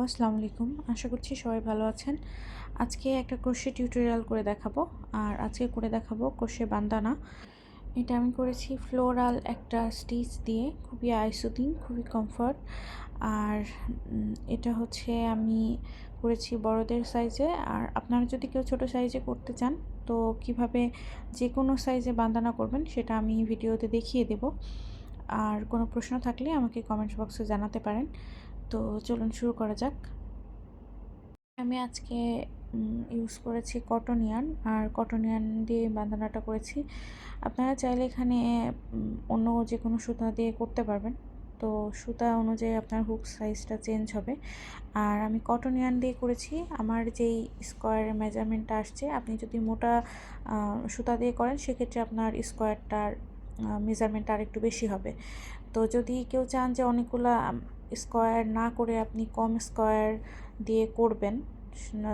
আসসালামু আলাইকুম। আশা করছি সবাই ভালো আছেন। আজকে একটা ক্রোশে টিউটোরিয়াল করে দেখাবো। আর আজকে করে দেখাবো ক্রোশে বান্দানা। এটা আমি করেছি ফ্লোরাল একটা স্টিচ দিয়ে, খুবই আইসুদিং, খুবই কমফর্ট। আর এটা হচ্ছে আমি করেছি বড়দের সাইজে। আর আপনারা যদি কেউ ছোট সাইজে করতে চান তো কিভাবে যে কোনো সাইজে বান্দানা করবেন সেটা আমি ভিডিওতে দেখিয়ে দেব। আর কোনো প্রশ্ন থাকলে আমাকে কমেন্টস বক্সে জানাতে পারেন। তো চলুন শুরু করা যাক। আমি আজকে ইউজ করেছি কটন ইয়ার্ন, আর কটন ইয়ার্ন দিয়ে বাঁধানাটা করেছি। আপনারা চাইলে এখানে অন্য যে কোনো সুতা দিয়ে করতে পারবেন। তো সুতা অনুযায়ী আপনার হুক সাইজটা চেঞ্জ হবে। আর আমি কটন ইয়ার্ন দিয়ে করেছি। আমার যেই স্কোয়ারের মেজারমেন্টটা আসছে, আপনি যদি মোটা সুতা দিয়ে করেন সেক্ষেত্রে আপনার স্কোয়ারটার মেজারমেন্টটা আর একটু বেশি হবে। তো যদি কেউ চান যে অনেকগুলা স্কোয়ার না করে আপনি কম স্কোয়ার দিয়ে করবেন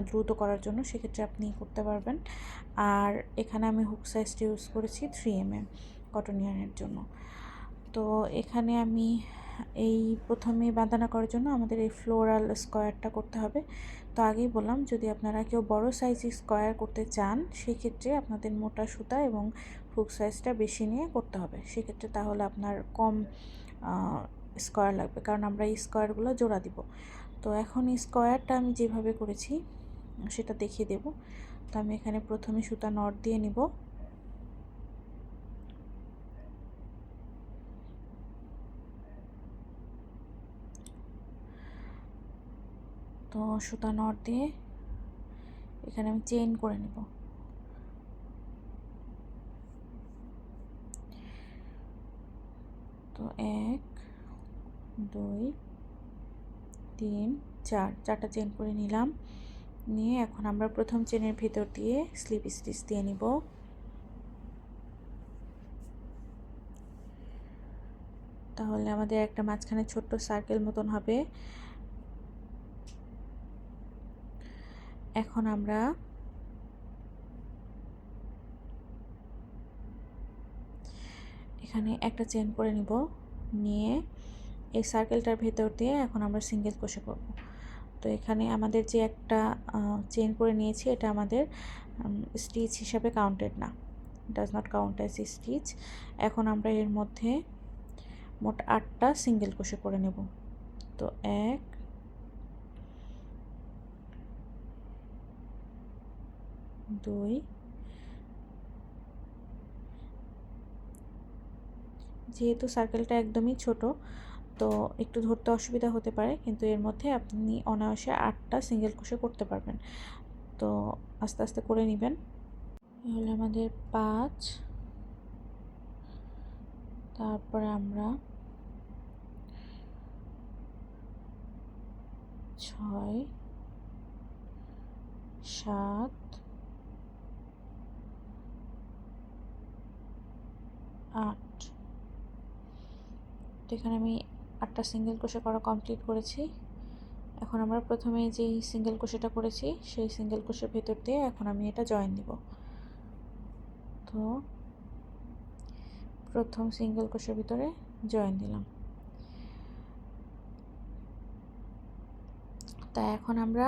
দ্রুত করার জন্য, সেক্ষেত্রে আপনি করতে পারবেন। আর এখানে আমি হুক সাইজটা ইউজ করেছি 3mm কটন ইয়ার্নের জন্য। তো এখানে আমি প্রথমে বাঁধানা করার জন্য আমাদের এই ফ্লোরাল স্কোয়ারটা করতে হবে। তো আগেই বললাম, যদি আপনারা কেউ বড় সাইজ স্কোয়ার করতে চান সেক্ষেত্রে আপনাদের মোটা সুতা এবং হুক সাইজটা বেশি নিয়ে করতে হবে। সেক্ষেত্রে তাহলে আপনার কম স্কোয়ার লাগবে, কারণ আমরা এই স্কোয়ারগুলো জোড়া দিব। তো এখন স্কোয়ারটা আমি যেভাবে করেছি সেটা দেখিয়ে দেব। তো আমি এখানে প্রথমে সুতা নট দিয়ে নিব। তো সুতা নট দিয়ে এখানে আমি চেইন করে নেব। তো 1 2 3 4 চারটা চেইন করে নিলাম। নিয়ে এখন আমরা প্রথম চেনের ভিতর দিয়ে স্লিপ স্টিচ দিয়ে নিব। তাহলে আমাদের একটা মাঝখানে ছোট্ট সার্কেল মতন হবে। এখন আমরা এখানে একটা চেন করে নিব। নিয়ে এই সার্কেলটার ভেতর দিয়ে এখন আমরা সিঙ্গেল ক্রোশে করব। তো এখানে আমাদের যে একটা চেন করে নিয়েছি, এটা আমাদের স্টিচ হিসাবে কাউন্টেড না, does not count as stitch. এখন আমরা এর মধ্যে মোট 8টা সিঙ্গেল ক্রোশে করে নেব। তো 1 2 যেহেতু সার্কেলটা একদমই ছোট তো একটু ধরতে অসুবিধা হতে পারে, কিন্তু এর মধ্যে আপনি অনায়াসে 8টা সিঙ্গেল ক্রোশে করতে পারবেন। তো আস্তে আস্তে করে নেবেন। তাহলে আমাদের 5, তারপরে আমরা 6 7 8। তো এখানে আমি 8টা সিঙ্গেল ক্রোশে করা কমপ্লিট করেছি। এখন আমরা প্রথমে যেই সিঙ্গেল ক্রোশেটা করেছি সেই সিঙ্গেল ক্রোশের ভেতর দিয়ে এখন আমি এটা জয়েন দিব। তো প্রথম সিঙ্গেল ক্রোশের ভিতরে জয়েন দিলাম। তা এখন আমরা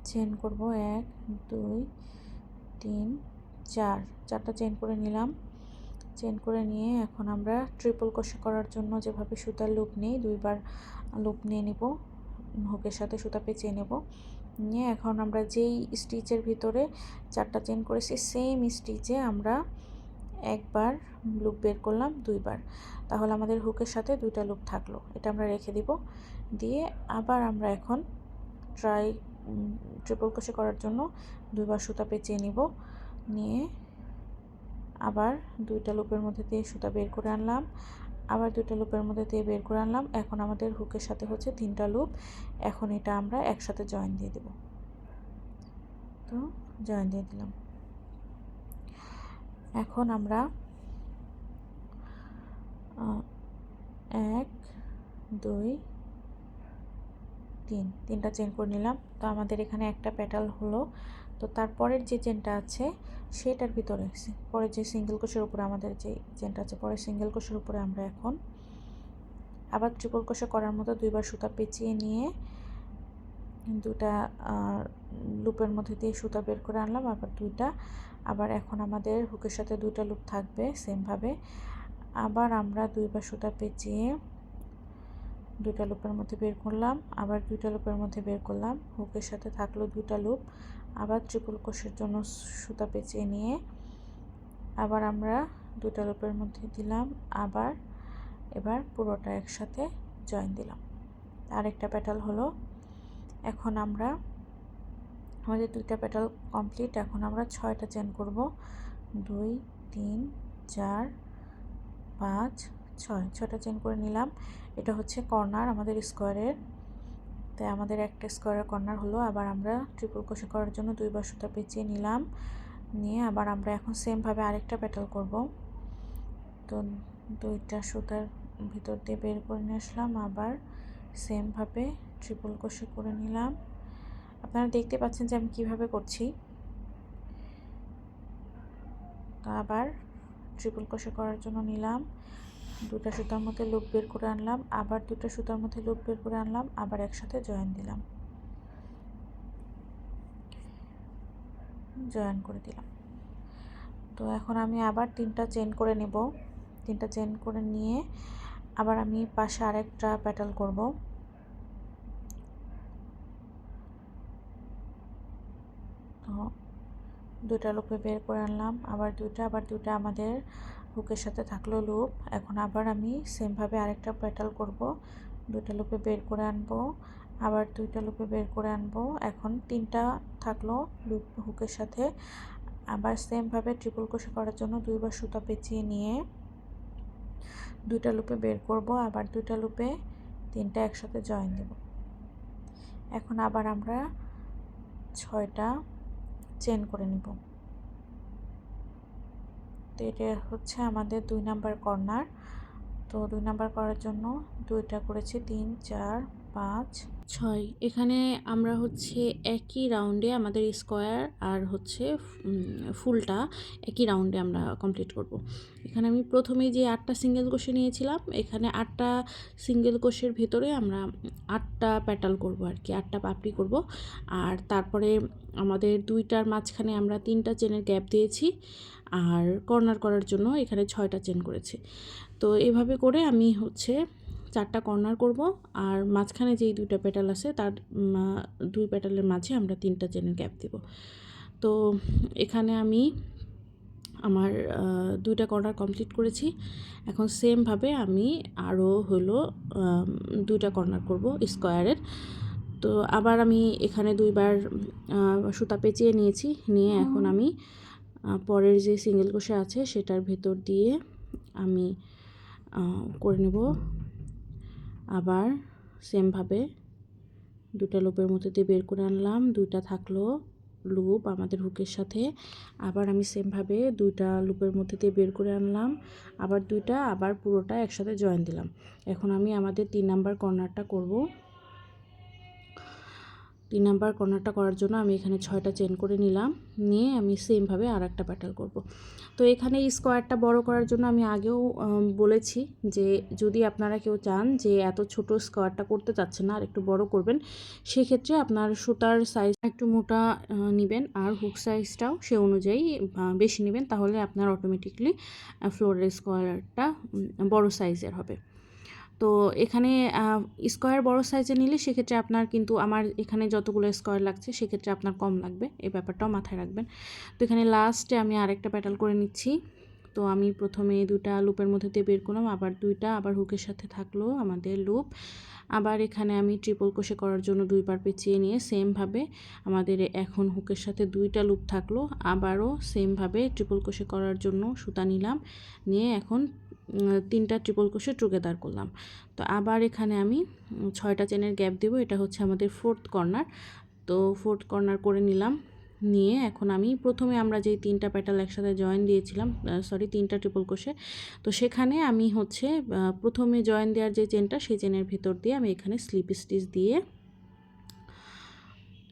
চেন করব 1 2 3 4, চারটা চেন করে নিলাম। চেন করে নিয়ে এখন আমরা ট্রিপল ক্রোশে করার জন্য যেভাবে সুতার লুপ নেই, 2বার লুপ নিয়ে নেব, হুকের সাথে সুতা পেঁচিয়ে নেব। নিয়ে এখন আমরা যেই স্টিচের ভিতরে 4টা চেন করেছি সেম স্টিচে আমরা একবার লুপ বের করলাম 2বার, তাহলে আমাদের হুকের সাথে 2টা লুপ থাকলো। এটা আমরা রেখে দিব। দিয়ে আবার আমরা এখন ট্রিপল ক্রোশে করার জন্য 2বার সুতা পেঁচিয়ে নিব। নিয়ে আবার 2টা লুপের মধ্যে দিয়ে সুতা বের করে আনলাম, আবার 2টা লুপের মধ্যে দিয়ে বের করে আনলাম। এখন আমাদের হুকের সাথে হচ্ছে 3টা লুপ। এখন এটা আমরা একসাথে জয়েন দিয়ে দেব। তো জয়েন দিয়ে দিলাম। এখন আমরা 1 2 3, 3টা চেন করে নিলাম। তো আমাদের এখানে একটা পেটাল হলো। তো তারপরের যে চেনটা আছে সেটার ভিতরে পরে যে সিঙ্গেল ক্রোশের উপরে আমাদের যে চেনটা আছে, পরে সিঙ্গেল ক্রোশের উপরে আমরা এখন আবার ট্রিপল ক্রোশে করার মতো 2বার সুতা পেঁচিয়ে নিয়ে দুটা লুপের মধ্যে দিয়ে সুতা বের করে আনলাম, আবার দুইটা, আবার এখন আমাদের হুকের সাথে দুইটা লুপ থাকবে সেমভাবে। আবার আমরা দুইবার সুতা পেঁচিয়ে দুইটা লুপের মধ্যে বের করলাম, আবার দুইটা লুপের মধ্যে বের করলাম, হুকের সাথে থাকলো দুইটা লুপ, আবার ট্রিপল ক্রোশের জন্য সুতা পেঁচিয়ে নিয়ে আবার আমরা দুইটা লুপের মধ্যে দিলাম, আবার এবার পুরোটা একসাথে জয়েন দিলাম। আরেকটা পেটাল হলো। এখন আমরা আমাদের দুইটা পেটাল কমপ্লিট। এখন আমরা 6টা চেন করব। 2 3 4 5 6, 6টা চেন করে নিলাম। এটা হচ্ছে কর্নার আমাদের স্কোয়ারের, তাই আমাদের একটা স্কোয়ারের কর্নার হলো। আবার আমরা ট্রিপল ক্রোশে করার জন্য দুইবার সুতা পেঁচিয়ে নিলাম, নিয়ে আবার আমরা এখন সেমভাবে আরেকটা পেটাল করব। তো দুইটা সুতার ভিতর দিয়ে বের করে নিয়ে আসলাম, আবার সেমভাবে ট্রিপল ক্রোশে করে নিলাম। আপনারা দেখতে পাচ্ছেন যে আমি কিভাবে করছি। তো আবার ট্রিপল ক্রোশে করার জন্য নিলাম, দুটা সুতার মধ্যে লুপ বের করে আনলাম, আবার দুটো সুতার মধ্যে লুপ বের করে আনলাম, আবার একসাথে জয়েন দিলাম, জয়েন করে দিলাম। তো এখন আমি আবার 3টা চেন করে নেব। 3টা চেন করে নিয়ে আবার আমি পাশে আরেকটা পেটাল করব। তো দুইটা লুপে বের করে আনলাম, আবার দুইটা আমাদের হুকের সাথে থাকলো লুপ। এখন আবার আমি সেমভাবে আরেকটা পেটাল করব। দুইটা লুপে বের করে আনবো, আবার দুইটা লুপে বের করে আনবো। এখন 3টা থাকলো লুপ হুকের সাথে। আবার সেমভাবে ট্রিপল ক্রোশে করার জন্য দুইবার সুতা পেঁচিয়ে নিয়ে দুইটা লুপে বের করব, আবার দুইটা লুপে 3টা একসাথে জয়েন দেব। এখন আবার আমরা 6টা চেন করে নিব। তো এটা হচ্ছে আমাদের 2 নাম্বার কর্নার। তো 2 নাম্বার করার জন্য দুইটা করেছি, 3 4 5 6। এখানে আমরা হচ্ছে একই রাউন্ডে আমাদের স্কোয়ার আর হচ্ছে ফুলটা একই রাউন্ডে আমরা কমপ্লিট করব। এখানে আমি প্রথমেই যে 8টা সিঙ্গেল ক্রোশে নিয়েছিলাম, এখানে 8টা সিঙ্গেল ক্রোশের ভেতরে আমরা 8টা পেটাল করব আর কি, 8টা পাপড়ি করব। আর তারপরে আমাদের দুইটার মাঝখানে আমরা 3টা চেনের গ্যাপ দিয়েছি, আর কর্নার করার জন্য এখানে 6টা চেন করেছি। তো এভাবে করে আমি হচ্ছে 4টা কর্নার করব, আর মাঝখানে যেই দুইটা পেটাল আছে তার দুই পেটালের মাঝে আমরা 3টা চেনের গ্যাপ দেব। তো এখানে আমি আমার দুইটা কর্নার কমপ্লিট করেছি। এখন সেমভাবে আমি আরও হলো দুইটা কর্নার করব স্কোয়ারের। তো আবার আমি এখানে দুইবার সুতা পেঁচিয়ে নিয়েছি, নিয়ে এখন আমি পরের যে সিঙ্গেল ক্রোশে আছে সেটার ভেতর দিয়ে আমি করে নেব। আবার সেমভাবে দুটা লুপের মধ্যে দিয়ে বের করে আনলাম, দুইটা থাকলো লুপ আমাদের হুকের সাথে। আবার আমি সেমভাবে দুইটা লুপের মধ্যে দিয়ে বের করে আনলাম, আবার দুইটা, আবার পুরোটা একসাথে জয়েন দিলাম। এখন আমি আমাদের 3 নাম্বার কর্নারটা করব। 3 নাম্বার কর্নারটা করার জন্য আমি এখানে 6টা চেন করে নিলাম, নিয়ে আমি সেমভাবে আর একটা পেটাল করব। তো এখানে স্কোয়ারটা বড় করার জন্য আমি আগেও বলেছি যে যদি আপনারা কেউ চান যে এত ছোট স্কোয়ারটা করতে চাচ্ছেন না আর একটু বড় করবেন, সেক্ষেত্রে আপনার সুতার সাইজ একটু মোটা নেবেন, আর হুক সাইজটাও সে অনুযায়ী বেশি নেবেন, তাহলে আপনার অটোমেটিকলি ফ্লোরের স্কোয়ারটা বড় সাইজের হবে। তো এখানে স্কোয়ার বড় সাইজে নিলে সেক্ষেত্রে আপনার কিন্তু আমার এখানে যতগুলো স্কোয়ার লাগছে সেক্ষেত্রে আপনার কম লাগবে, এই ব্যাপারটাও মাথায় রাখবেন। তো এখানে লাস্টে আমি আরেকটা পেটাল করে নিচ্ছি। তো আমি প্রথমে দুটা লুপের মধ্যে দিয়ে বের করলাম, আবার দুইটা, আবার হুকের সাথে থাকলো আমাদের লুপ। আবার এখানে আমি ট্রিপল ক্রোশে করার জন্য দুইবার পেঁচিয়ে নিয়ে সেমভাবে আমাদের এখন হুকের সাথে দুইটা লুপ থাকলো, আবারও সেমভাবে ট্রিপল ক্রোশে করার জন্য সুতা নিলাম, নিয়ে এখন 3টা ট্রিপল ক্রোশে টুগেদার করলাম। তো আবার এখানে আমি 6টা চেনের গ্যাপ দেব। এটা হচ্ছে আমাদের 4th কর্নার। তো 4th কর্নার করে নিলাম, নিয়ে এখন আমি প্রথমে আমরা যেই 3টা পেটাল একসাথে জয়েন দিয়েছিলাম, 3টা ট্রিপল ক্রোশে, তো সেখানে আমি হচ্ছে প্রথমে জয়েন দেওয়ার যে চেনটা সেই চেনের ভেতর দিয়ে আমি এখানে স্লিপ স্টিচ দিয়ে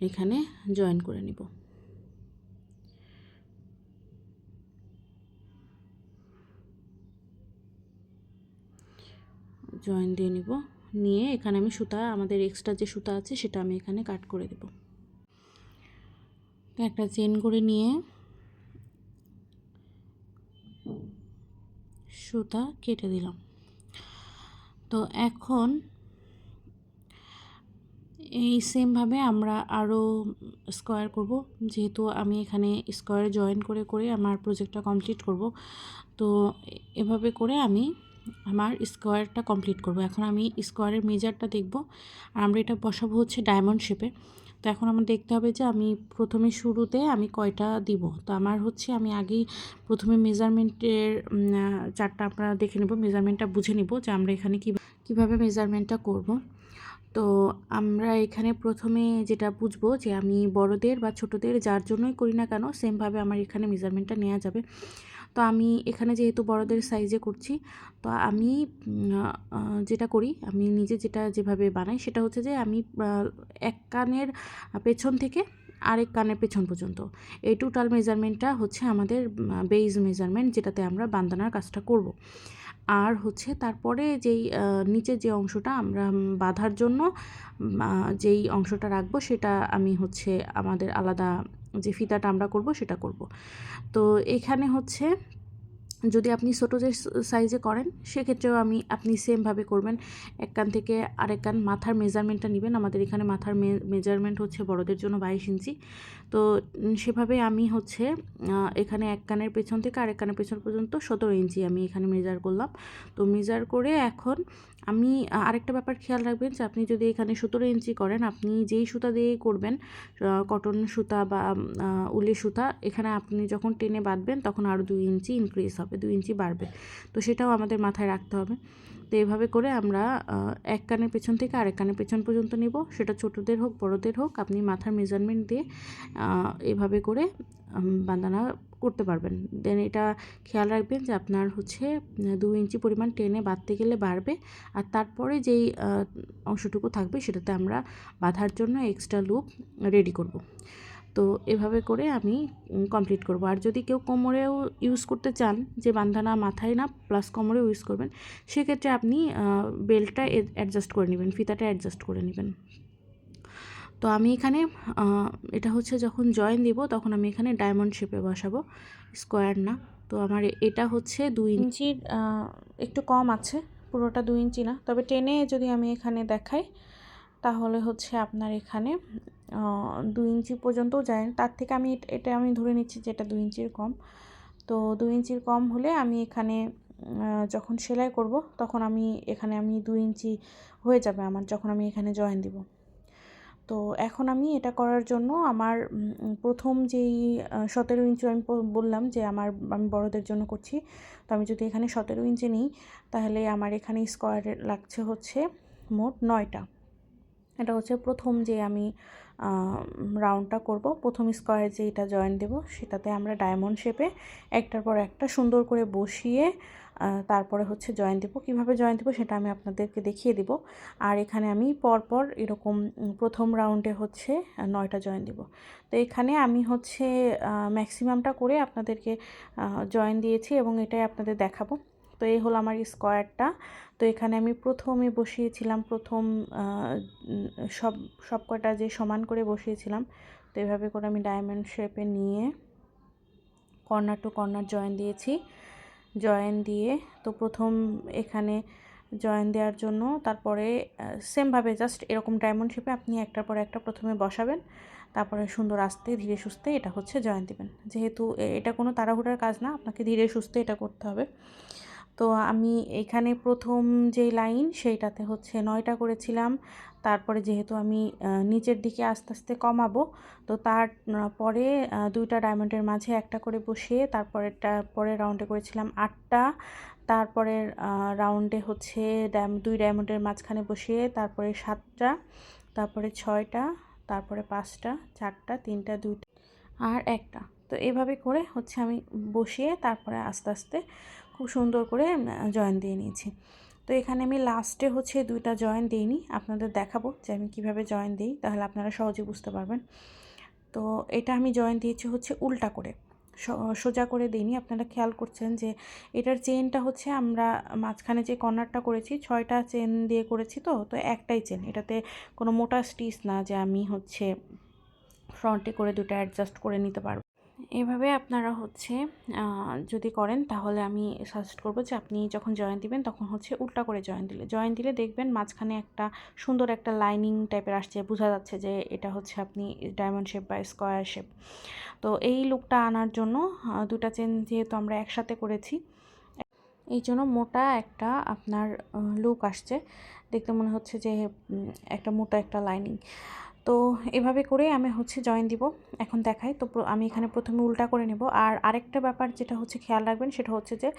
এখানে জয়েন করে নিব। জয়েন দিয়ে নিব, নিয়ে এখানে আমি সুতা, আমাদের এক্সট্রা যে সুতা আছে সেটা আমি এখানে কাট করে দেব। একটা চেন করে নিয়ে সুতা কেটে দিলাম। তো এখন এই সেমভাবে আমরা আরও স্কোয়ার করব, যেহেতু আমি এখানে স্কোয়ার জয়েন করে করে আমার প্রজেক্টটা কমপ্লিট করব। তো এভাবে করে আমি আমার স্কোয়ারটা কমপ্লিট করব। এখন আমি স্কোয়ারের মেজারটা দেখব, আর আমরা এটা বসাবো হচ্ছে ডায়মন্ড শেপে। তো এখন আমার দেখতে হবে যে আমি প্রথমে শুরুতে আমি কয়টা দিব। তো আমার হচ্ছে আমি আগেই প্রথমে মেজারমেন্টের চারটা আমরা দেখে নেব, মেজারমেন্টটা বুঝে নিব যে আমরা এখানে কীভাবে মেজারমেন্টটা করব। তো আমরা এখানে প্রথমে যেটা বুঝবো যে আমি বড়দের বা ছোটদের যার জন্যই করি না কেন সেমভাবে আমার এখানে মেজারমেন্টটা নেওয়া যাবে। তো আমি এখানে যেহেতু বড়দের সাইজে করছি, তো আমি যেটা করি, আমি নিজে যেভাবে বানাই সেটা হচ্ছে যে আমি এক কানের পেছন থেকে আরেক কানের পেছন পর্যন্ত এই টোটাল মেজারমেন্টটা হচ্ছে আমাদের বেজ মেজারমেন্ট, যেটাতে আমরা বান্দানার কাজটা করব। আর হচ্ছে তারপরে যেই নিচের যে অংশটা আমরা বাঁধার জন্য যেই অংশটা রাখবো সেটা আমি হচ্ছে আমাদের আলাদা যে ফিতাটা আমরা করব সেটা করব। তো এখানে হচ্ছে যদি আপনি ছোটো যে সাইজে করেন সেক্ষেত্রেও আপনি সেমভাবে করবেন। এক কান থেকে আরেক কান মাথার মেজারমেন্টটা নেবেন। আমাদের এখানে মাথার মেজারমেন্ট হচ্ছে বড়দের জন্য 22 ইঞ্চি। তো সেভাবে আমি হচ্ছে এখানে এক কানের পেছন থেকে আরেক কানের পেছন পর্যন্ত 17 ইঞ্চি আমি এখানে মেজার করলাম। তো মেজার করে এখন আমি আরেকটা ব্যাপার খেয়াল রাখবেন যে আপনি যদি এখানে 17 ইঞ্চি করেন, আপনি যেই সুতা দিয়ে করবেন, কটন সুতা বা উলের সুতা, এখানে আপনি যখন টেনে বাঁধবেন তখন আরও 2 ইঞ্চি ইনক্রিজ হবে, 2 ইঞ্চি বাড়বে। তো সেটাও আমাদের মাথায় রাখতে হবে। তো এভাবে করে আমরা এক কানের পেছন থেকে আরেক কানের পেছন পর্যন্ত নেব, সেটা ছোটদের হোক বড়দের হোক, আপনি মাথার মেজারমেন্ট দিয়ে এভাবে করে বাঁধানা করতে পারবেন। দেন এটা খেয়াল রাখবেন যে আপনার হচ্ছে 2 ইঞ্চি পরিমাণ টেনে বাঁধতে গেলে বাড়বে, আর তারপরে যেই অংশটুকু থাকবে সেটাতে আমরা বাঁধার জন্য এক্সট্রা লুপ রেডি করব। তো এভাবে করে আমি কমপ্লিট করব। আর যদি কেউ কোমরেও ইউজ করতে চান, যে বান্ধানা মাথায় না প্লাস কোমরেও ইউজ করবেন, সেক্ষেত্রে আপনি বেল্টটা অ্যাডজাস্ট করে নেবেন, ফিতাটা অ্যাডজাস্ট করে নেবেন। তো আমি এখানে এটা হচ্ছে যখন জয়েন দিব তখন আমি এখানে ডায়মন্ড শেপে বসাবো, স্কোয়ার না। তো আমার এটা হচ্ছে 2 ইঞ্চির একটু কম আছে, পুরোটা 2 ইঞ্চি না। তবে টেনে যদি আমি এখানে দেখাই তাহলে হচ্ছে আপনার এখানে 2 ইঞ্চি পর্যন্তও যায়। তার থেকে এটা আমি ধরে নিচ্ছি যে এটা 2 ইঞ্চির কম। তো 2 ইঞ্চির কম হলে আমি এখানে যখন সেলাই করব তখন এখানে 2 ইঞ্চি হয়ে যাবে আমার, যখন আমি এখানে জয়েন দিব। তো এখন আমি এটা করার জন্য আমার প্রথম যেই 17 ইঞ্চি আমি বললাম যে আমি বড়দের জন্য করছি। তো আমি যদি এখানে 17 ইঞ্চি নিই তাহলে আমার এখানে স্কোয়ার লাগছে হচ্ছে মোট 9টা। এটা হচ্ছে প্রথম যে আমি রাউন্ডটা করব, প্রথম স্কোয়ারে যে এটা জয়েন দেব সেটাতে আমরা ডায়মন্ড শেপে একটার পর একটা সুন্দর করে বসিয়ে তারপরে হচ্ছে জয়েন দেব। কীভাবে জয়েন দেব সেটা আমি আপনাদেরকে দেখিয়ে দেব। আর এখানে আমি পরপর এরকম প্রথম রাউন্ডে হচ্ছে 9টা জয়েন দেব। তো এখানে আমি হচ্ছে ম্যাক্সিমামটা করে আপনাদেরকে জয়েন দিয়েছি এবং এটাই আপনাদের দেখাবো। তো এই হলো আমার স্কোয়ারটা। তো এখানে আমি প্রথমে বসিয়েছিলাম, প্রথম সব কটা যে সমান করে বসিয়েছিলাম। তো এভাবে করে আমি ডায়মন্ড শেপে নিয়ে কর্নার টু কর্নার জয়েন দিয়েছি। জয়েন দিয়ে তো প্রথম এখানে জয়েন দেওয়ার জন্য তারপরে সেমভাবে জাস্ট এরকম ডায়মন্ড শেপে আপনি একটার পর একটা প্রথমে বসাবেন, তারপরে সুন্দর আস্তে ধীরে সুস্থে এটা হচ্ছে জয়েন দিবেন। যেহেতু এটা কোনো তাড়াহুড়ার কাজ না, আপনাকে ধীরে সুস্থে এটা করতে হবে। তো আমি এখানে প্রথম যে লাইন সেইটাতে হচ্ছে 9টা করেছিলাম। তারপরে যেহেতু আমি নিচের দিকে আস্তে আস্তে কমাবো, তো তারপরে 2টা ডায়মন্ডের মাঝে একটা করে বসিয়ে পরের রাউন্ডে করেছিলাম 8টা। তারপরের রাউন্ডে হচ্ছে 2 ডায়মন্ডের মাঝখানে বসিয়ে তারপরে 7টা, তারপরে 6টা, তারপরে 5টা, 4টা, 3টা, 2টা আর 1টা। তো এভাবে করে হচ্ছে আমি বসিয়ে তারপরে আস্তে আস্তে খুব সুন্দর করে জয়েন দিয়ে নিয়েছি। তো এখানে আমি লাস্টে হচ্ছে 2টা জয়েন দিইনি, আপনাদের দেখাবো যে আমি কিভাবে জয়েন দিই, তাহলে আপনারা সহজে বুঝতে পারবেন। তো এটা আমি জয়েন দিয়েছি হচ্ছে উল্টা করে, সোজা করে দিইনি। আপনারা খেয়াল করছেন যে এটার চেনটা হচ্ছে আমরা মাঝখানে যে কর্নারটা করেছি 6টা চেন দিয়ে করেছি, তো একটাই চেন, এটাতে কোনো মোটা স্টিচ না যে আমি হচ্ছে ফ্রন্টে করে দুটো অ্যাডজাস্ট করে নিতে পারবো। এভাবে আপনারা হচ্ছে যদি করেন তাহলে আমি সাজেস্ট করব যে আপনি যখন জয়েন দিবেন তখন হচ্ছে উল্টা করে জয়েন দিলে দেখবেন মাঝখানে একটা সুন্দর একটা লাইনিং টাইপের আসছে, বোঝা যাচ্ছে যে এটা হচ্ছে আপনি ডায়মন্ড শেপ বা স্কোয়ার শেপ। তো এই লুকটা আনার জন্য দুটা চেন যেহেতু আমরা একসাথে করেছি, এই জন্য মোটা একটা আপনার লুক আসছে, দেখতে মনে হচ্ছে যে একটা মোটা একটা লাইনিং। তো এভাবে করে আমি হচ্ছে জয়েন দিব। এখন দেখাই। তো আমি এখানে প্রথমে উল্টা করে নেব। আর আরেকটা ব্যাপার যেটা হচ্ছে খেয়াল রাখবেন সেটা হচ্ছে যে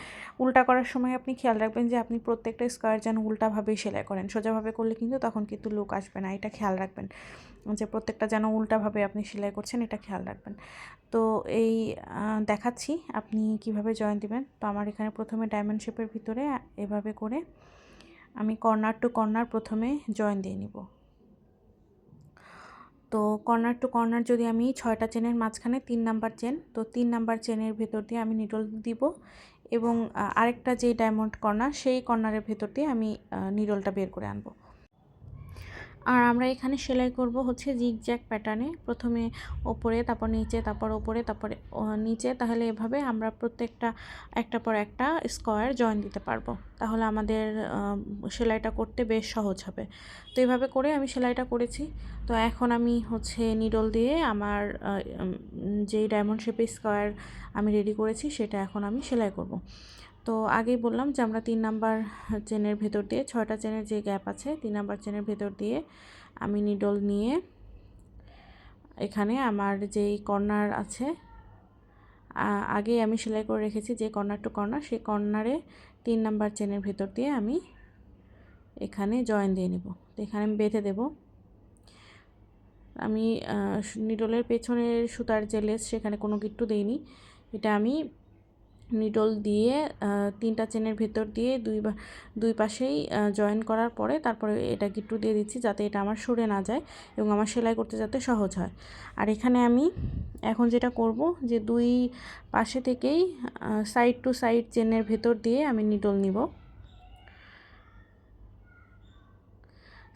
উল্টা করার সময় আপনি খেয়াল রাখবেন যে আপনি প্রত্যেকটা স্কোয়ার যেন উল্টাভাবেই সেলাই করেন। সোজাভাবে করলে কিন্তু তখন কিন্তু লুক আসবে না, এটা খেয়াল রাখবেন যে প্রত্যেকটা যেন উল্টাভাবে আপনি সেলাই করছেন, এটা খেয়াল রাখবেন। তো এই দেখাচ্ছি আপনি কিভাবে জয়েন দিবেন। তো আমার এখানে প্রথমে ডায়মন্ড শেপের ভিতরে এভাবে করে আমি কর্নার টু কর্নার প্রথমে জয়েন দিয়ে নিব। তো কর্নার টু কর্নার যদি আমি 6টা চেনের মাঝখানে 3 নাম্বার চেন, তো 3 নাম্বার চেনের ভেতর দিয়ে আমি নিডল দিব এবং আরেকটা যে ডায়মন্ড কর্নার সেই কর্নারের ভেতর দিয়ে আমি নিডলটা বের করে আনবো। আর আমরা এখানে সেলাই করব হচ্ছে জিগজ্যাগ প্যাটার্নে, প্রথমে ওপরে, তারপর নিচে, তারপর ওপরে, তারপরে নিচে। তাহলে এভাবে আমরা প্রত্যেকটা একটার পর একটা স্কোয়ার জয়েন দিতে পারবো, তাহলে আমাদের সেলাইটা করতে বেশ সহজ হবে। তো এইভাবে করে আমি সেলাইটা করেছি। তো এখন আমি হচ্ছে নিডল দিয়ে আমার যেই ডায়মন্ড শেপের স্কোয়ার আমি রেডি করেছি সেটা এখন আমি সেলাই করব। তো আগেই বললাম যে আমরা 3 নাম্বার চেনের ভেতর দিয়ে 6টা চেনের যে গ্যাপ আছে 3 নাম্বার চেনের ভেতর দিয়ে আমি নিডল নিয়ে এখানে আমার যেই কর্নার আছে আগে আমি সেলাই করে রেখেছি যে কর্নার টু কর্নার, সেই কর্নারে 3 নাম্বার চেনের ভেতর দিয়ে আমি এখানে জয়েন দিয়ে নেব। তো এখানে আমি বেঁধে দেব। আমি নিডলের পেছনের সুতার যে লেস সেখানে কোনো গিট্টু দেইনি, এটা আমি নিডল দিয়ে 3টা চেনের ভেতর দিয়ে দুই পাশেই জয়েন করার পরে তারপরে এটা গিট্টু দিয়ে দিচ্ছি যাতে এটা আমার সরে না যায় এবং আমার সেলাই করতে যাতে সহজ হয়। আর এখানে আমি এখন যেটা করব যে দুই পাশে থেকেই সাইড টু সাইড চেনের ভেতর দিয়ে আমি নিডল নিব।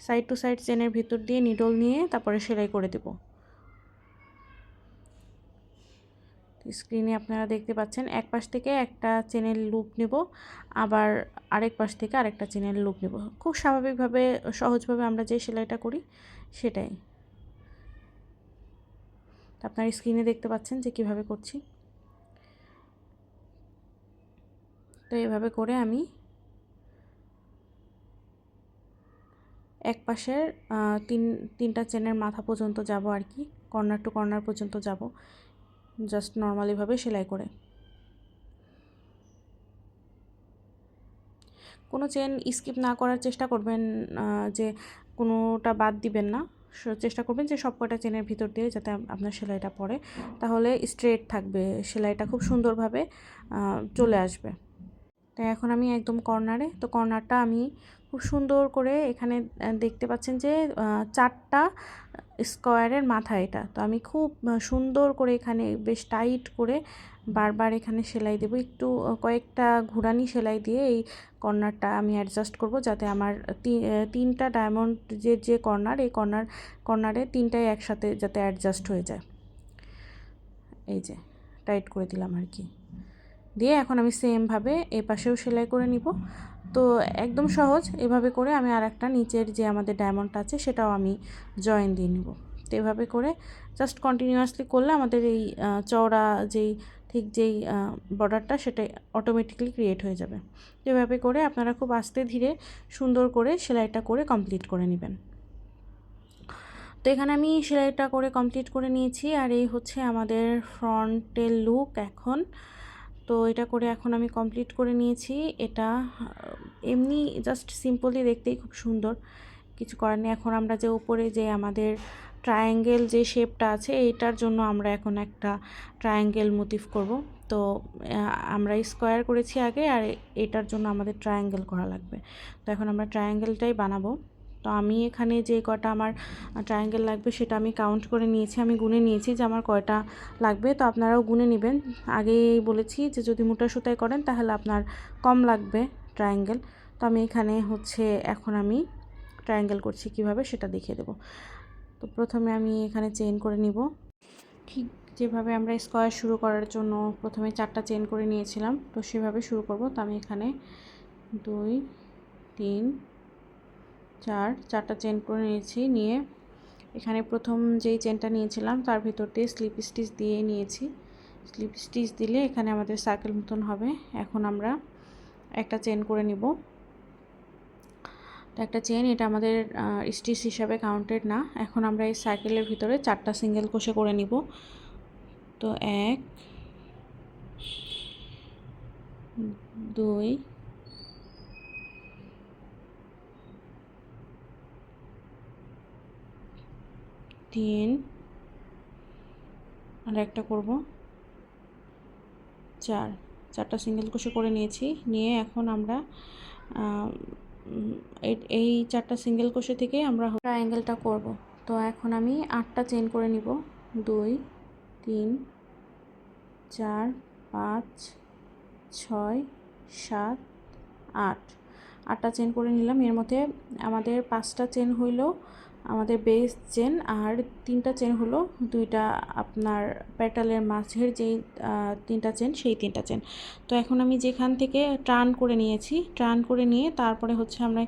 সাইড টু সাইড চেনের ভেতর দিয়ে নিডল নিয়ে তারপরে সেলাই করে দেব। স্ক্রিনে আপনারা দেখতে পাচ্ছেন এক পাশ থেকে একটা চেনের লুপ নেব, আবার আরেক পাশ থেকে আরেকটা চেনের লুপ নেব। খুব স্বাভাবিকভাবে সহজভাবে আমরা যে সেলাইটা করি সেটাই আপনারা স্ক্রিনে দেখতে পাচ্ছেন যে কিভাবে করছি। তো এইভাবে করে আমি এক পাশের তিনটা চেনের মাথা পর্যন্ত যাব আর কি, কর্নার টু কর্নার পর্যন্ত যাব জাস্ট নর্মালিভাবে সেলাই করে। কোনো চেন স্কিপ না করার চেষ্টা করবেন, যে কোনোটা বাদ দিবেন না, চেষ্টা করবেন যে সব কটা চেনের ভিতর দিয়ে যাতে আপনার সেলাইটা পড়ে, তাহলে স্ট্রেট থাকবে, সেলাইটা খুব সুন্দরভাবে চলে আসবে। তো এখন আমি একদম কর্নারে, তো কর্নারটা আমি খুব সুন্দর করে এখানে দেখতে পাচ্ছেন যে 4টা স্কোয়ারের মাথা এটা, তো আমি খুব সুন্দর করে এখানে বেশ টাইট করে বারবার এখানে সেলাই দেব, একটু কয়েকটা ঘুরানি সেলাই দিয়ে এই কর্নারটা আমি অ্যাডজাস্ট করব যাতে আমার 3টা ডায়মন্ড যে কর্নার, এই কর্নারে 3টাই একসাথে যাতে অ্যাডজাস্ট হয়ে যায়। এই যে টাইট করে দিলাম আর কি, দিয়ে এখন আমি সেমভাবে এ পাশেও সেলাই করে নিব। তো একদম সহজ, এভাবে করে আমি আরেকটা নিচের যে আমাদের ডায়মন্ডটা আছে সেটাও আমি জয়েন দিয়ে নিব। তো এভাবে করে জাস্ট কন্টিনিউয়াসলি করলে আমাদের এই চওড়া যেই বর্ডারটা সেটা অটোমেটিক্যালি ক্রিয়েট হয়ে যাবে। এভাবে করে আপনারা খুব আস্তে ধীরে সুন্দর করে সেলাইটা করে কমপ্লিট করে নেবেন। তো এখানে আমি সেলাইটা করে কমপ্লিট করে নিয়েছি, আর এই হচ্ছে আমাদের ফ্রন্টের লুক এখন। তো এটা করে এখন আমি কমপ্লিট করে নিয়েছি। এটা এমনি জাস্ট সিম্পলি দেখতেই খুব সুন্দর, কিছু করার নেই। এখন আমরা যে উপরে যে আমাদের ট্রায়াঙ্গেল যে শেপটা আছে এইটার জন্য আমরা এখন একটা ট্রায়াঙ্গেল মোটিভ করব। তো আমরা স্কোয়ার করেছি আগে, আর এটার জন্য আমাদের ট্রায়াঙ্গেল করা লাগবে। তো এখন আমরা ট্রায়াঙ্গেলটাই বানাবো। তো তো আমি এখানে যে কয়টা আমার ট্রায়াঙ্গেল লাগবে সেটা আমি কাউন্ট করে নিয়েছি, আমি গুনে নিয়েছি যে আমার কয়টা লাগবে। তো আপনারাও গুনে নেবেন। আগেই বলেছি যে যদি মোটা সুতায় করেন তাহলে আপনার কম লাগবে ট্রায়াঙ্গেল। তো আমি এখানে হচ্ছে এখন আমি ট্রায়াঙ্গেল করছি কিভাবে সেটা দেখিয়ে দেব। তো প্রথমে আমি এখানে চেইন করে নিব, ঠিক যেভাবে আমরা স্কোয়ার শুরু করার জন্য প্রথমে 4টা চেইন করে নিয়েছিলাম, তো সেভাবে শুরু করব। তো আমি এখানে 2 3 4 4টা চেইন করে নিয়েছি। নিয়ে এখানে প্রথম যেই চেইনটা নিয়েছিলাম তার ভিতর দিয়ে স্লিপ স্টিচ দিয়ে নিয়েছি। স্লিপ স্টিচ দিলে এখানে আমাদের সার্কেল মতন হবে। এখন আমরা একটা চেইন করে নিব। তো একটা চেইন, এটা আমাদের স্টিচ হিসাবে কাউন্টেড না। এখন আমরা এই সার্কেলের ভিতরে 4টা সিঙ্গেল ক্রোশে করে নিব। তো 1 2 3 আর একটা করব 4, 4টা সিঙ্গেল ক্রোশে করে নিয়েছি। নিয়ে এখন আমরা এই 4টা সিঙ্গেল ক্রোশে থেকে আমরা ট্রায়াঙ্গেলটা করব। তো এখন আমি 8টা চেইন করে নিব। 2 3 4 5 6 7 8, 8টা চেন করে নিলাম। এর মধ্যে আমাদের 5টা চেন হইল আমাদের বেস চেন, আর 3টা চেন হলো 2টা আপনার পেটালের মাঝের যেই 3টা চেন, সেই 3টা চেন। তো এখন আমি যেখান থেকে টার্ন করে নিয়েছি, টার্ন করে নিয়ে তারপরে হচ্ছে আমরা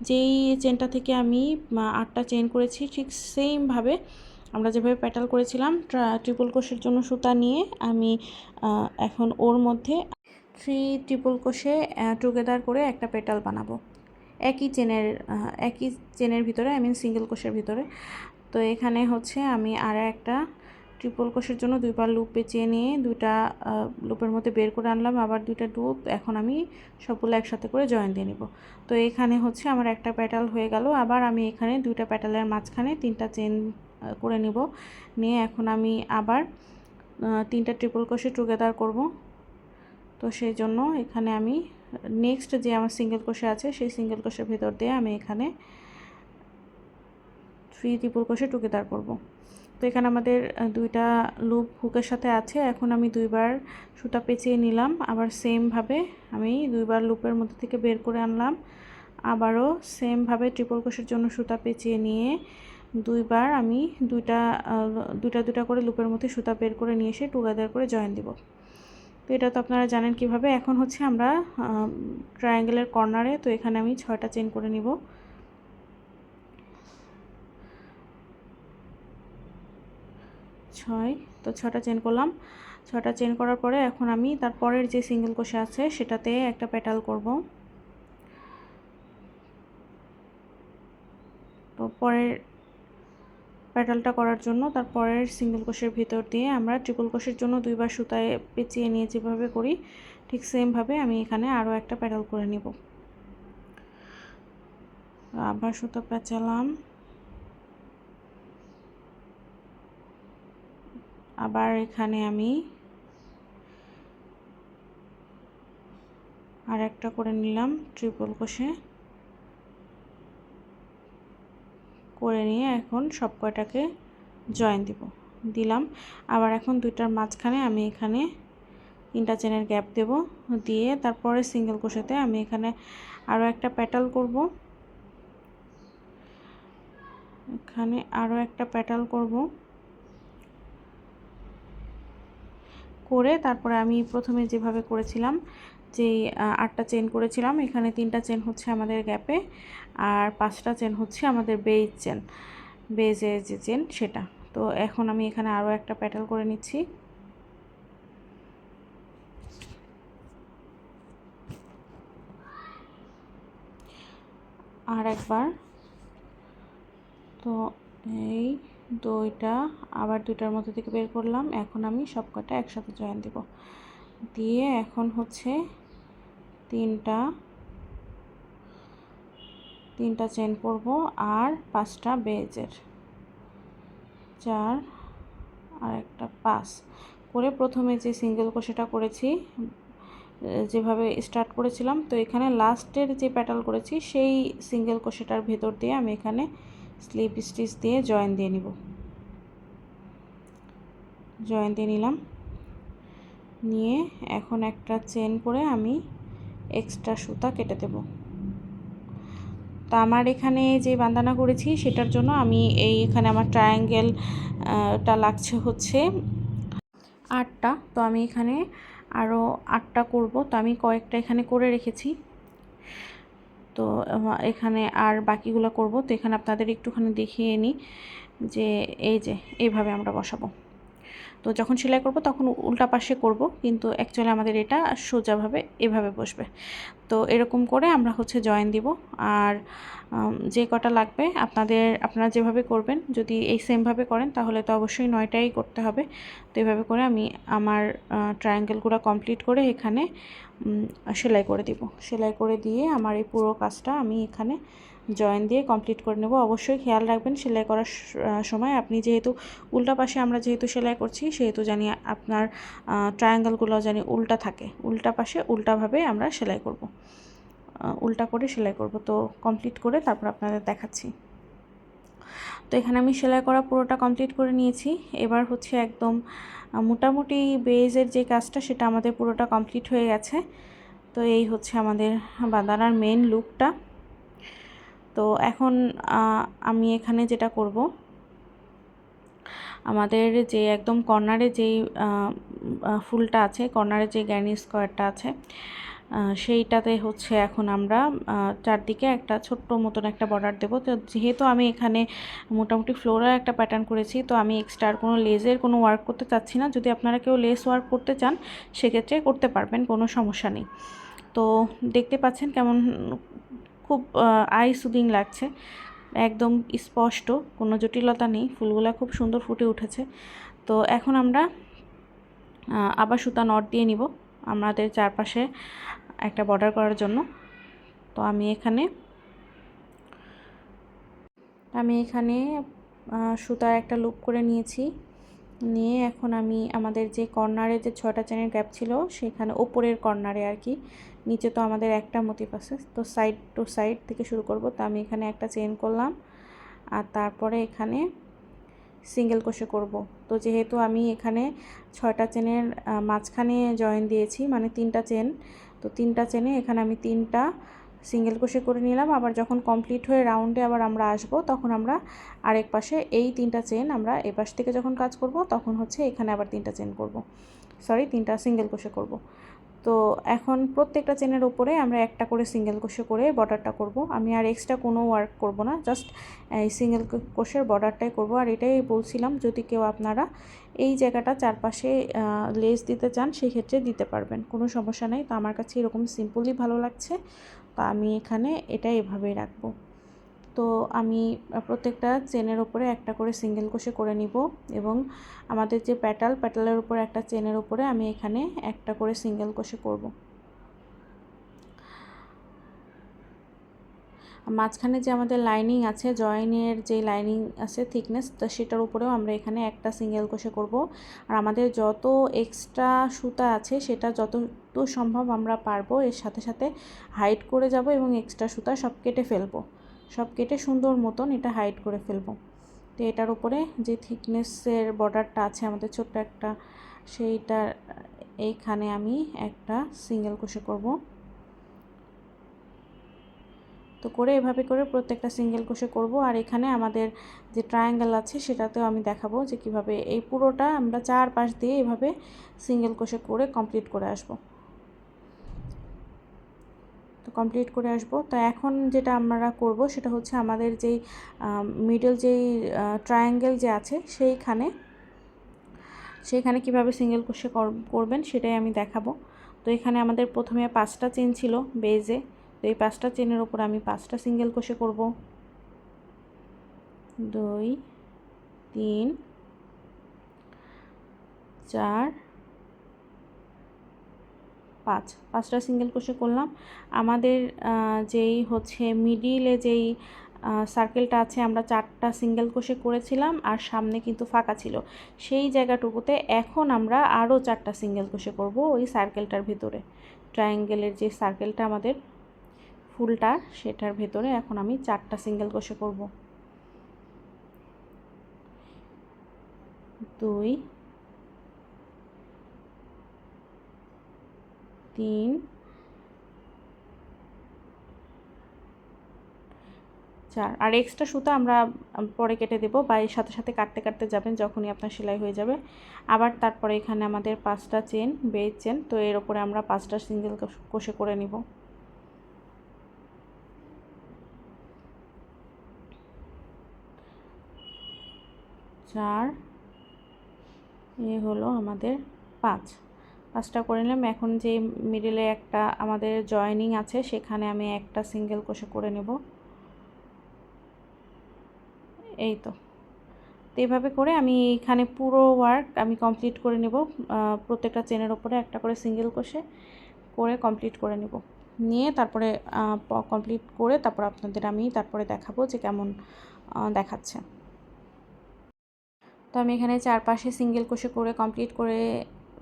যেই চেনটা থেকে আমি 8টা চেন করেছি ঠিক সেমভাবে আমরা যেভাবে পেটাল করেছিলাম ট্রিপল ক্রোশের জন্য সুতা নিয়ে আমি এখন ওর মধ্যে 3 ট্রিপল ক্রোশে টুগেদার করে একটা পেটাল বানাবো একই চেনের ভিতরে, সিঙ্গেল ক্রোশের ভিতরে। তো এখানে হচ্ছে আমি আর একটা ট্রিপল ক্রোশের জন্য 2বার লুপ পেঁচিয়ে নিয়ে 2টা লুপের মধ্যে বের করে আনলাম, আবার 2টা লুপ এখন আমি সবগুলো একসাথে করে জয়েন দিয়ে নিব। তো এখানে হচ্ছে আমার একটা পেটাল হয়ে গেল। আবার আমি এখানে 2টা পেটালের মাঝখানে 3টা চেন করে নিব। নিয়ে এখন আমি আবার 3টা ট্রিপল ক্রোশে টুগেদার করব। তো সেই জন্য এখানে আমি নেক্সট যে আমার সিঙ্গেল ক্রোশে আছে সেই সিঙ্গেল ক্রোশের ভিতর দিয়ে আমি এখানে 3 ট্রিপল ক্রোশে টুগেদার করব। তো এখানে আমাদের 2টা লুপ হুকের সাথে আছে। এখন আমি 2বার সুতা পেঁচিয়ে নিলাম, আবার সেমভাবে আমি 2বার লুপের মধ্যে থেকে বের করে আনলাম, আবারও সেমভাবে ট্রিপল ক্রোশের জন্য সুতা পেঁচিয়ে নিয়ে 2বার আমি দুটা করে লুপের মধ্যে সুতা বের করে নিয়ে এসে টুগেদার করে জয়েন দিব। তো এটা তো আপনারা জানেন কিভাবে। এখন হচ্ছে আমরা ট্রায়াঙ্গেলের কর্নারে, তো এখানে আমি 6টা চেন করে নিব। 6, তো 6টা চেন করলাম। 6টা চেন করার পরে এখন আমি তারপরের যে সিঙ্গেল ক্রোশে আছে সেটাতে একটা পেটাল করব। তো পরের পেটালটা করার জন্য তারপরের সিঙ্গেল ক্রোশের ভিতর দিয়ে আমরা ট্রিপল ক্রোশের জন্য 2বার সুতায় পেঁচিয়ে নিয়ে যেভাবে করি ঠিক সেমভাবে আমি এখানে আরও একটা পেটাল করে নিব। আবার সুতা পেঁচালাম, আবার এখানে আমি আর একটা করে নিলাম ট্রিপল ক্রোশে করে নিয়ে এখন সব কয়টাকে জয়েন দিলাম। আবার এখন 2টার মাঝখানে আমি এখানে 3টা চেনের গ্যাপ দেব, দিয়ে তারপরে সিঙ্গেল ক্রোশেতে আমি এখানে আরও একটা পেটাল করব। এখানে আরও একটা পেটাল করব করে তারপরে আমি প্রথমে যেভাবে করেছিলাম যে 8টা চেন করেছিলাম, এখানে 3টা চেন হচ্ছে আমাদের গ্যাপে আর 5টা চেন হচ্ছে আমাদের বেজের যে চেন সেটা। তো এখন আমি এখানে আরও একটা পেটাল করে নিচ্ছি। আর একবার, তো এই 2টা আবার 2টার মধ্যে থেকে বের করলাম। এখন আমি সব কটা একসাথে জয়েন দেব, দিয়ে এখন হচ্ছে 3টা চেন করব আর 5টা বেজের, 4 আর একটা 5 করে প্রথমে যে সিঙ্গেল ক্রোশেটা করেছি যেভাবে স্টার্ট করেছিলাম। তো এখানে লাস্টের যে প্যাটাল করেছি সেই সিঙ্গেল ক্রোশেটার ভেতর দিয়ে আমি এখানে স্লিপ স্টিচ দিয়ে জয়েন দিয়ে নিব। জয়েন দিয়ে নিলাম, নিয়ে এখন একটা চেন করে আমি এক্সট্রা সুতা কেটে দেব। তো আমার এখানে যে বান্দানা করেছি সেটার জন্য আমি এখানে আমার ট্রায়াঙ্গেলটা লাগছে হচ্ছে 8টা। তো আমি এখানে আরও 8টা করব। তো আমি কয়েকটা এখানে করে রেখেছি, তো এখানে আর বাকিগুলো করব। তো এখানে আপনাদের একটুখানি দেখিয়ে নিই যে এই যে এইভাবে আমরা বসাবো। তো যখন সেলাই করব তখন উল্টা পাশে করব, কিন্তু অ্যাকচুয়ালি আমাদের এটা সোজাভাবে এভাবে বসবে। তো এরকম করে আমরা হচ্ছে জয়েন দিব। আর যে কটা লাগবে আপনারা যেভাবে করবেন, যদি এই সেমভাবে করেন তাহলে তো অবশ্যই 9টাই করতে হবে। তো এভাবে করে আমি আমার ট্রায়াঙ্গেলগুলো কমপ্লিট করে এখানে সেলাই করে দিব। সেলাই করে দিয়ে আমার এই পুরো কাজটা আমি এখানে জয়েন দিয়ে কমপ্লিট করে নেব। অবশ্যই খেয়াল রাখবেন সেলাই করার সময় আপনি যেহেতু উল্টা পাশে আমরা যেহেতু সেলাই করছি, সেহেতু জানি আপনার ট্রায়াঙ্গেলগুলো জানি উল্টা থাকে, উল্টা পাশে উল্টাভাবে আমরা সেলাই করব, উল্টা করে সেলাই করব। তো কমপ্লিট করে তারপর আপনাদের দেখাচ্ছি। তো এখানে আমি সেলাই করা পুরোটা কমপ্লিট করে নিয়েছি। এবার হচ্ছে একদম মোটামুটি বেজের যে কাজটা সেটা আমাদের পুরোটা কমপ্লিট হয়ে গেছে। তো এই হচ্ছে আমাদের বাঁধানার মেন লুকটা। তো এখন আমি এখানে যেটা করব, আমাদের যে একদম কর্নারে যেই ফুলটা আছে, কর্নারে যে গ্যানি স্কোয়ারটা আছে, সেইটাতে হচ্ছে এখন আমরা চারদিকে একটা ছোট্ট মতন একটা বর্ডার দেব। তো যেহেতু আমি এখানে মোটামুটি ফ্লোরাল একটা প্যাটার্ন করেছি, তো আমি এক্সট্রা কোনো লেসের কোনো ওয়ার্ক করতে চাচ্ছি না। যদি আপনারা কেউ লেস ওয়ার্ক করতে চান সেক্ষেত্রে করতে পারবেন, কোনো সমস্যা নেই। তো দেখতে পাচ্ছেন কেমন খুব আই সুদিং লাগছে, একদম স্পষ্ট, কোনো জটিলতা নেই, ফুলগুলা খুব সুন্দর ফুটে উঠেছে। তো এখন আমরা আবার সুতা নট দিয়ে নিব আমাদের চারপাশে একটা বর্ডার করার জন্য। তো আমি এখানে সুতার একটা লুপ করে নিয়েছি, নিয়ে এখন আমি আমাদের যে কর্নারে যে 6টা চেনের গ্যাপ ছিল সেখানে ওপরের কর্নারে আর কি, নিচে তো আমাদের একটা মোটিভ আছে, তো সাইড টু সাইড থেকে শুরু করব। তো আমি এখানে একটা চেন করলাম আর তারপরে এখানে সিঙ্গেল ক্রোশে করব। তো যেহেতু আমি এখানে 6টা চেনের মাঝখানে জয়েন দিয়েছি, মানে 3টা চেন, তো 3টা চেনে এখানে আমি 3টা সিঙ্গেল ক্রোশে করে নিলাম। আবার যখন কমপ্লিট হয়ে রাউন্ডে আবার আমরা আসব, তখন আমরা আরেক পাশে এই 3টা চেন আমরা এ পাশ থেকে যখন কাজ করব তখন হচ্ছে এখানে আবার 3টা চেন করব, 3টা সিঙ্গেল ক্রোশে করব। তো এখন প্রত্যেকটা চেনের উপরে আমরা একটা করে সিঙ্গেল ক্রোশে করে বর্ডারটা করব। আমি আর এক্সট্রা কোনো ওয়ার্ক করব না, জাস্ট এই সিঙ্গেল ক্রোশের বর্ডারটাই করব। আর এটাই বলছিলাম, যদি কেউ আপনারা এই জায়গাটা চারপাশে লেস দিতে চান সেক্ষেত্রে দিতে পারবেন, কোনো সমস্যা নেই। তো আমার কাছে এরকম সিম্পলই ভালো লাগছে, তো আমি এখানে এটা এভাবেই রাখবো। তো আমি প্রত্যেকটা চেনের উপরে একটা করে সিঙ্গেল ক্রোশে করে নিব, এবং আমাদের যে প্যাটালের উপরে একটা চেনের উপরে আমি এখানে একটা করে সিঙ্গেল ক্রোশে করব। মাঝখানে যে আমাদের লাইনিং আছে, জয়েনের যে লাইনিং আছে থিকনেস, তো সেটার উপরেও আমরা এখানে একটা সিঙ্গেল ক্রোশে করব। আর আমাদের যত এক্সট্রা সুতা আছে সেটা যতটুকু সম্ভব আমরা পারবো এর সাথে সাথে হাইড করে যাব, এবং এক্সট্রা সুতা সব কেটে ফেলবো, সব কেটে সুন্দর মতন এটা হাইড করে ফেলবো। তো এটার উপরে যে থিকনেসের বর্ডারটা আছে আমাদের ছোট্ট একটা, সেইটা এইখানে আমি একটা সিঙ্গেল ক্রোশে করব। তো করে এভাবে করে প্রত্যেকটা সিঙ্গেল ক্রোশে করব। আর এখানে আমাদের যে ট্রায়াঙ্গেল আছে সেটাতেও আমি দেখাবো যে কিভাবে এই পুরোটা আমরা চারপাশ দিয়ে এভাবে সিঙ্গেল ক্রোশে করে কমপ্লিট করে আসব। তো কমপ্লিট করে আসব। তো এখন যেটা আমরা করব সেটা হচ্ছে আমাদের যেই মিডল যেই ট্রায়াঙ্গেল যে আছে সেইখানে কিভাবে সিঙ্গেল ক্রোশে করবেন সেটাই আমি দেখাবো। তো এখানে আমাদের প্রথমে 5টা চেন ছিল বেজে, তো এই 5টা চেনের উপর আমি 5টা সিঙ্গেল ক্রোশে করব। 2 3 4 5, 5টা সিঙ্গেল ক্রোশে করলাম। আমাদের যেই হচ্ছে মিডিলে যেই সার্কেলটা আছে আমরা 4টা সিঙ্গেল ক্রোশে করেছিলাম, আর সামনে কিন্তু ফাঁকা ছিল, সেই জায়গাটুকুতে এখন আমরা আরও 4টা সিঙ্গেল ক্রোশে করব ওই সার্কেলটার ভিতরে, ট্রায়াঙ্গেলের যে সার্কেলটা আমাদের ফুলটা, সেটার ভেতরে এখন আমি 4টা সিঙ্গেল ক্রোশে করব। 2 3 4। আর এক্সট্রা সুতা আমরা পরে কেটে দেব, বা এর সাথে সাথে কাটতে কাটতে যাবেন যখনই আপনার সেলাই হয়ে যাবে। আবার তারপরে এখানে আমাদের 5টা চেন, বেজ চেন, তো এর উপরে আমরা 5টা সিঙ্গেল ক্রোশে করে নিব। চার, এ হলো আমাদের 5টা করে নিলাম। এখন যে মিডিলে একটা আমাদের জয়েনিং আছে, সেখানে আমি একটা সিঙ্গেল ক্রোশে করে নেব। এই তো এভাবে করে আমি এখানে পুরো ওয়ার্ক আমি কমপ্লিট করে নেব। প্রত্যেকটা চেনের ওপরে একটা করে সিঙ্গেল ক্রোশে করে কমপ্লিট করে নেব। নিয়ে তারপরে কমপ্লিট করে তারপর আপনাদের আমি তারপরে দেখাবো যে কেমন দেখাচ্ছে। তো আমি এখানে চারপাশে সিঙ্গেল ক্রোশে করে কমপ্লিট করে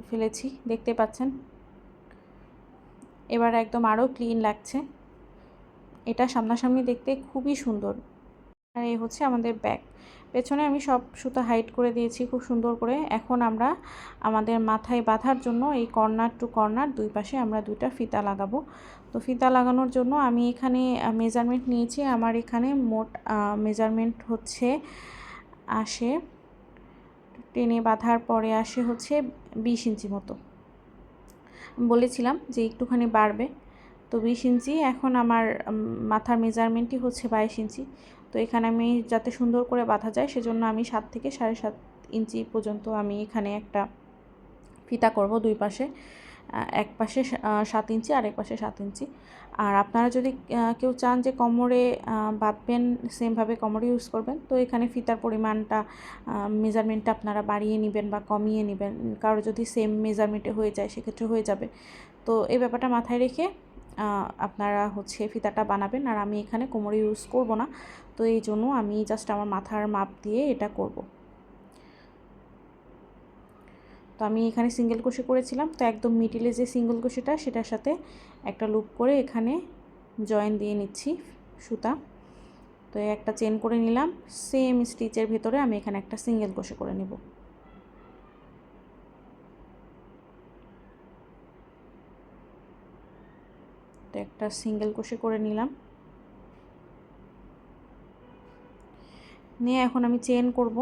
ফেলেছি, দেখতে পাচ্ছেন। এবার একদম আরও ক্লিন লাগছে, এটা সামনাসামনি দেখতে খুবই সুন্দর। আর এই হচ্ছে আমাদের ব্যাক। পেছনে আমি সব সুতা হাইড করে দিয়েছি খুব সুন্দর করে। এখন আমরা আমাদের মাথায় বাঁধার জন্য এই কর্নার টু কর্নার দুই পাশে আমরা 2টা ফিতা লাগাবো। তো ফিতা লাগানোর জন্য আমি এখানে মেজারমেন্ট নিয়েছি। আমার এখানে মোট মেজারমেন্ট হচ্ছে আসে, টেনে বাঁধার পরে আসে হচ্ছে 20 ইঞ্চি মতো। বলেছিলাম যে একটুখানি বাড়বে, তো 20 ইঞ্চি। এখন আমার মাথার মেজারমেন্টই হচ্ছে 22 ইঞ্চি। তো এখানে আমি যাতে সুন্দর করে বাঁধা যায় সেজন্য আমি 7 থেকে 7.5 ইঞ্চি পর্যন্ত আমি এখানে একটা ফিতা করব দুই পাশে। এক পাশে 7 ইঞ্চি আর এক পাশে 7 ইঞ্চি। আর আপনারা যদি কেউ চান যে কোমরে বাঁধবেন, সেমভাবে কোমরে ইউজ করবেন, তো এখানে ফিতার পরিমাণটা মেজারমেন্টটা আপনারা বাড়িয়ে নেবেন বা কমিয়ে নেবেন। কারো যদি সেম মেজারমেন্টে হয়ে যায় সেক্ষেত্রে হয়ে যাবে। তো এই ব্যাপারটা মাথায় রেখে আপনারা হচ্ছে ফিতাটা বানাবেন। আর আমি এখানে কোমরে ইউজ করব না, তো এই জন্য আমি জাস্ট আমার মাথার মাপ দিয়ে এটা করব। তো আমি এখানে সিঙ্গেল ক্রোশে করেছিলাম, তো একদম মিডিলে যে সিঙ্গেল ক্রোশেটা সেটার সাথে একটা লুপ করে এখানে জয়েন দিয়ে নিচ্ছি সুতা। তো একটা চেন করে নিলাম, সেম স্টিচের ভেতরে আমি এখানে একটা সিঙ্গেল ক্রোশে করে নেব। তো একটা সিঙ্গেল ক্রোশে করে নিলাম, নিয়ে এখন আমি চেন করব।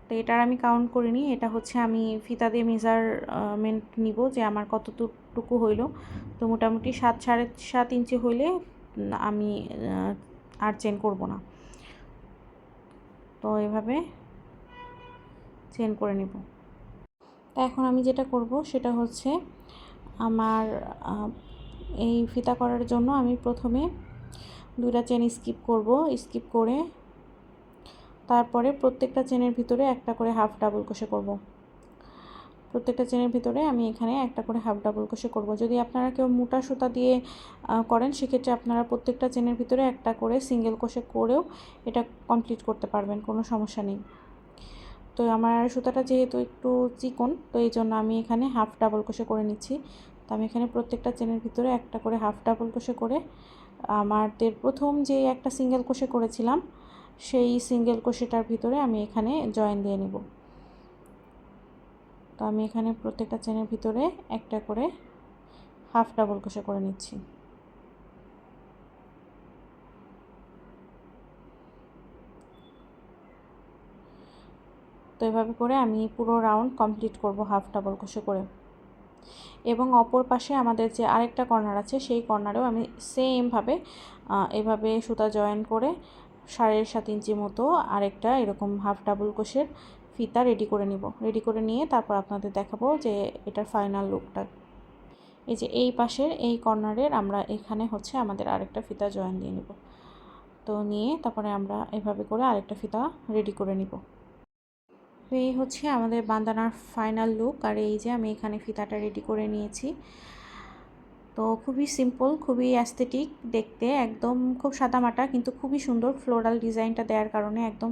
তো এটার আমি কাউন্ট করিনি, এটা হচ্ছে আমি ফিতা দিয়ে মেজারমেন্ট নিব যে আমার কতটুকু হইল। তো মোটামুটি 7.5 ইঞ্চি হইলে আমি আর চেন করব না। তো এভাবে চেন করে নিব। তো এখন আমি যেটা করব সেটা হচ্ছে আমার এই ফিতা করার জন্য আমি প্রথমে 2টা চেন স্কিপ করব। স্কিপ করে তারপরে প্রত্যেকটা চেনের ভিতরে একটা করে হাফ ডাবল ক্রোশে করব। প্রত্যেকটা চেনের ভিতরে আমি এখানে একটা করে হাফ ডাবল ক্রোশে করব। যদি আপনারা কেউ মোটা সুতা দিয়ে করেন সেক্ষেত্রে আপনারা প্রত্যেকটা চেনের ভিতরে একটা করে সিঙ্গেল ক্রোশে করেও এটা কমপ্লিট করতে পারবেন, কোনো সমস্যা নেই। তো আমার সুতাটা যেহেতু একটু চিকন, তো এই জন্য আমি এখানে হাফ ডাবল ক্রোশে করে নিচ্ছি। তো আমি এখানে প্রত্যেকটা চেনের ভিতরে একটা করে হাফ ডাবল ক্রোশে করে আমাদের প্রথম যে একটা সিঙ্গেল ক্রোশে করেছিলাম সেই সিঙ্গেল ক্রোশেটার ভিতরে আমি এখানে জয়েন দিয়ে নেব। তো আমি এখানে প্রত্যেকটা চেনের ভিতরে একটা করে হাফ ডাবল ক্রোশে করে নিচ্ছি। তো এভাবে করে আমি পুরো রাউন্ড কমপ্লিট করব হাফ ডাবল ক্রোশে করে। এবং অপর পাশে আমাদের যে আরেকটা কর্নার আছে সেই কর্নারেও আমি সেমভাবে এভাবে সুতা জয়েন করে 7.5 ইঞ্চি মতো আরেকটা এরকম হাফ ডাবল ক্রোশের ফিতা রেডি করে নিব। রেডি করে নিয়ে তারপর আপনাদের দেখাবো যে এটার ফাইনাল লুকটা। এই যে এই পাশের এই কর্নারের আমরা এখানে হচ্ছে আমাদের আরেকটা ফিতা জয়েন দিয়ে নিব। তো নিয়ে তারপরে আমরা এভাবে করে আরেকটা ফিতা রেডি করে নিব। তো এই হচ্ছে আমাদের বান্দানার ফাইনাল লুক। আর এই যে আমি এখানে ফিতাটা রেডি করে নিয়েছি। তো খুবই সিম্পল, খুবই অ্যাস্থেটিক দেখতে, একদম খুব সাদামাটা কিন্তু খুবই সুন্দর। ফ্লোরাল ডিজাইনটা দেওয়ার কারণে একদম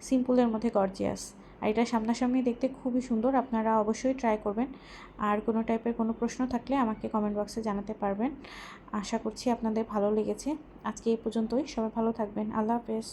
সিম্পলের মধ্যে গর্জিয়াস। আর এটা সামনাসামনি দেখতে খুবই সুন্দর, আপনারা অবশ্যই ট্রাই করবেন। আর কোনো টাইপের কোনো প্রশ্ন থাকলে আমাকে কমেন্ট বক্সে জানাতে পারবেন। আশা করছি আপনাদের ভালো লেগেছে। আজকে এই পর্যন্তই, সবাই ভালো থাকবেন। আল্লাহ হাফেজ।